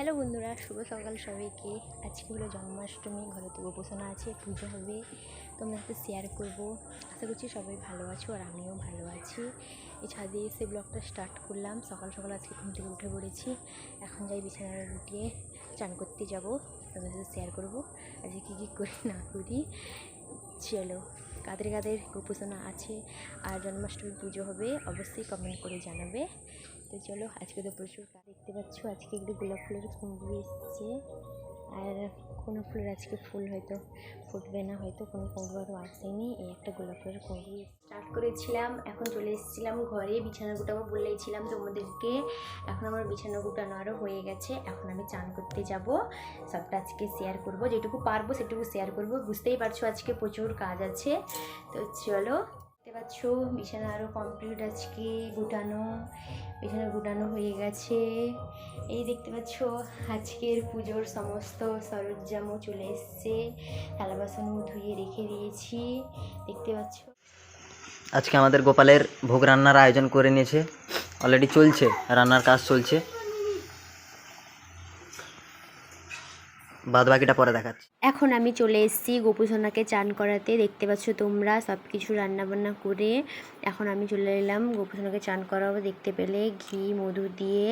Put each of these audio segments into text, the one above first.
Hello বন্ধুরা, শুভ সকাল সবাইকে। আজকে হলো জন্মাষ্টমী, ঘরে তো উপাসনা আছে, পুজো হবে, তোমাদের সাথে শেয়ার করব। আশা করছি সবাই ভালো আছো আর আমিও ভালো আছি। এই ছাদে এসে ব্লগটা স্টার্ট করলাম। সকাল সকাল আজকে ঘুম থেকে উঠে পড়েছি। এখন যাই বিছানায় উঠিয়ে চান করতে যাব, তোমাদের সাথে শেয়ার করব আজকে কী কী করি না করি। চলো, কাদের কাদের উপাসনা আছে আর জন্মাষ্টমী পুজো হবে অবশ্যই কমেন্ট করে জানাবে। তো চলো, আজকে তো প্রচুর কাজ দেখতে পাচ্ছ। আজকে একটু গোলাপ ফুলের কুঁড়ি এসছে, আর কোনো ফুলের আজকে ফুল হয়তো ফুটবে না, হয়তো কোনো কুঁড়ো আসেনি। এই একটা গোলাপ ফুলের কুঁড়ি স্টার্ট করেছিলাম, এখন চলে এসেছিলাম ঘরে। বিছানা গুটাবো বলেছিলাম তোমাদেরকে, এখন আমার বিছানা গুটানো আরও হয়ে গেছে। এখন আমি চান করতে যাব, সবটা আজকে শেয়ার করব, যেটুকু পারবো সেটুকু শেয়ার করব। বুঝতেই পারছো আজকে প্রচুর কাজ আছে। তো চলো, দেখতে পাচ্ছ বিছানা আরও কমপ্লিট আজকে গুটানো, বিছানা গুটানো হয়ে গেছে। এই দেখতে পাচ্ছ আজকের পুজোর সমস্ত সরঞ্জামও চলে এসছে, থালা বাসনও ধুয়ে রেখে দিয়েছি, দেখতে পাচ্ছ। আজকে আমাদের গোপালের ভোগ রান্নার আয়োজন করে নিয়েছে, অলরেডি চলছে, রান্নার কাজ চলছে, বাদ বাকিটা পরে দেখাচ্ছি। এখন আমি চলে এসেছি গোপুসোনাকে চান করাতে, দেখতে পাচ্ছ তোমরা সব কিছু রান্নাবান্না করে। এখন আমি চলে এলাম গোপুসোনাকে চান করাবো, দেখতে পেলে ঘি মধু দিয়ে,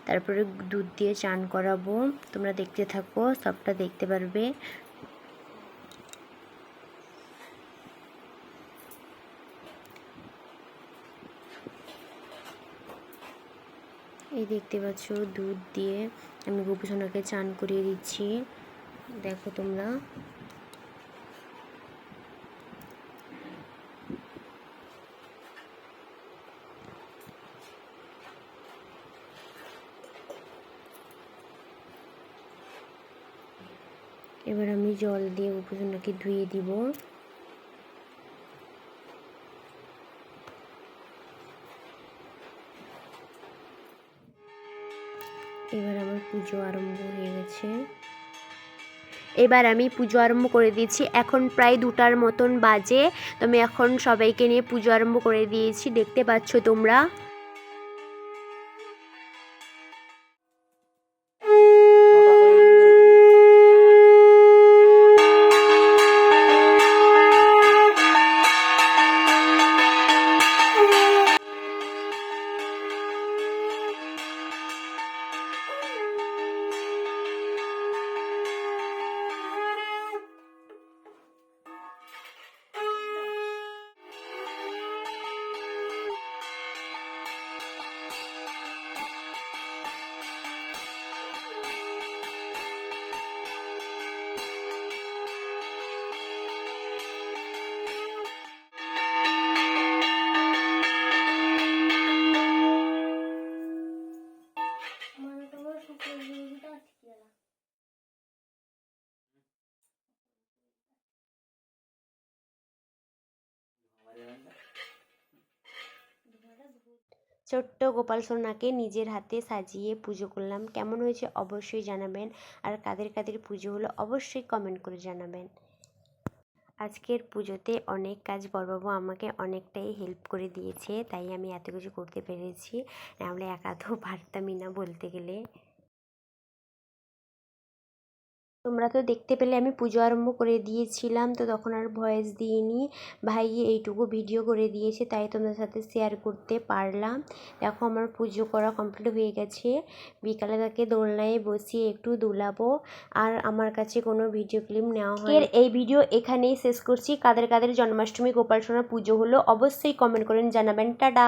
তারপরে দুধ দিয়ে চান করাবো। তোমরা দেখতে থাকো, সবটা দেখতে পারবে। এই দেখতে পাচ্ছ দুধ দিয়ে আমি গোপুসোনাকে চান করিয়ে দিচ্ছি, দেখো তোমরা। এবার আমি জল দিয়ে গোপুসোনাকে ধুয়ে দিব। এবার আমার পুজো আরম্ভ হয়ে গেছে। এবার আমি পুজো আরম্ভ করে দিয়েছি। এখন প্রায় 2টার মতন বাজে। তো আমি এখন সবাইকে নিয়ে পুজো আরম্ভ করে দিয়েছি, দেখতে পাচ্ছ তোমরা। ছোট্ট গোপাল সোনাকে নিজের হাতে সাজিয়ে পুজো করলাম। কেমন হয়েছে অবশ্যই জানাবেন, আর কাদের কাদের পুজো হলো অবশ্যই কমেন্ট করে জানাবেন। আজকের পুজোতে অনেক কাজ বড়বাবু আমাকে অনেকটাই হেল্প করে দিয়েছে, তাই আমি এত কিছু করতে পেরেছি, নাহলে একা তো পারতামই না বলতে গেলে। তোমরা তো দেখতে পেলে আমি পুজো আরম্ভ করে দিয়েছিলাম, তো তখন আর ভয়েস দিইনি। ভাই এইটুকু ভিডিও করে দিয়েছে, তাই তোমাদের সাথে শেয়ার করতে পারলাম। দেখো আমার পুজো করা কমপ্লিট হয়ে গেছে। বিকালে তাকে দোলনায় বসিয়ে একটু দুলাবো, আর আমার কাছে কোনো ভিডিও ক্লিপ নেওয়া হয়। এই ভিডিও এখানেই শেষ করছি। কাদের কাদের জন্মাষ্টমী গোপাল সোনার পুজো হলো অবশ্যই কমেন্ট করেন জানাবেন। টাটা।